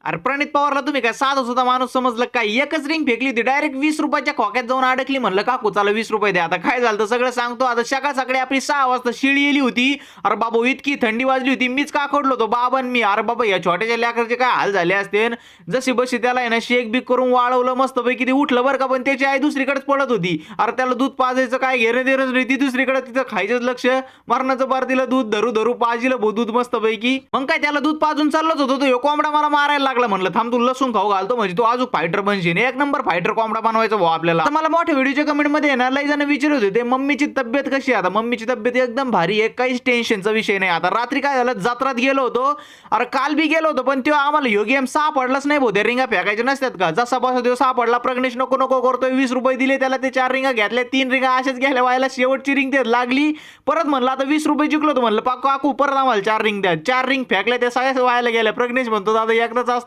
अरे प्रणित पवारला तुम्ही काय साधा सुद्धा माणूस समजलं काय? एकच रिंग फेकली होती, डायरेक्ट 20 रुपयाच्या खोक्यात जाऊन अडकली. म्हणलं काकू चला 20 रुपये द्या. आता काय झालं सगळं सांगतो. आता सकाळ सकाळी आपली 6 वाजता शिळी येली होती. अरे बाबा इतकी थंडी वाजली होती, मीच काकडलो होतो बाबान मी. अरे बाबा या छोट्याच्या लेकरचे काय हाल झाले असते. जशी बशी त्याला आहे ना शेक बिक करून वाळवलं मस्तपैकी, ते उठलं बरं का, पण त्याची आई दुसरीकडेच पडत होती. अरे त्याला दूध पाजायचं काय घेणं देणंच नाही, ती दुसरीकडे तिथं खायचंच लक्ष. मरणाचं बार तिला दूध धरू धरू पाजिलं भो दूध मस्तपैकी. मग काय त्याला दूध पाजून चाललंच होतो, तो ह्यो कोंबडा मला मारायला लागला. म्हणलं थांब तू लसूण खाऊ घालतो, म्हणजे तू अजून फायटर बनशील. एक नंबर फायटर कोंबडा बनवायचा भाऊ आपल्याला. तर मला मोठ्या व्हिडिओच्या कमेंट मध्ये ना लई जण विचारत होते मम्मीची तब्येत कशी आहे. आता मम्मीची तब्येत एकदम भारी आहे, काहीच टेन्शनचा विषय नाही. आता रात्री काय झालं, जत्रात गेलो होतो. अरे काल बी गेलो होतो, पण तेव्हा आम्हाला ह्यो गेम सापडलाच नाही भाऊ. त्या रिंगा फेकायच्या नसतात का? जसा बसा तो सापडला. प्रग्नेश नको नको करतोय, 20 रुपये दिले त्याला, ते 4 रिंगा घेतल्या, 3 रिंगा अशाच गेल्या व्हायला. शेवटची रिंग ते लागली. परत म्हणलं आता 20 रुपये जिंकलो होतो, म्हणलं काकू परत आम्हाला 4 रिंग द्या. 4 रिंग फेकल्या, त्या सगळ्याच व्हायला गेल्या. प्रग्नेश म्हणतो दादा एकदाच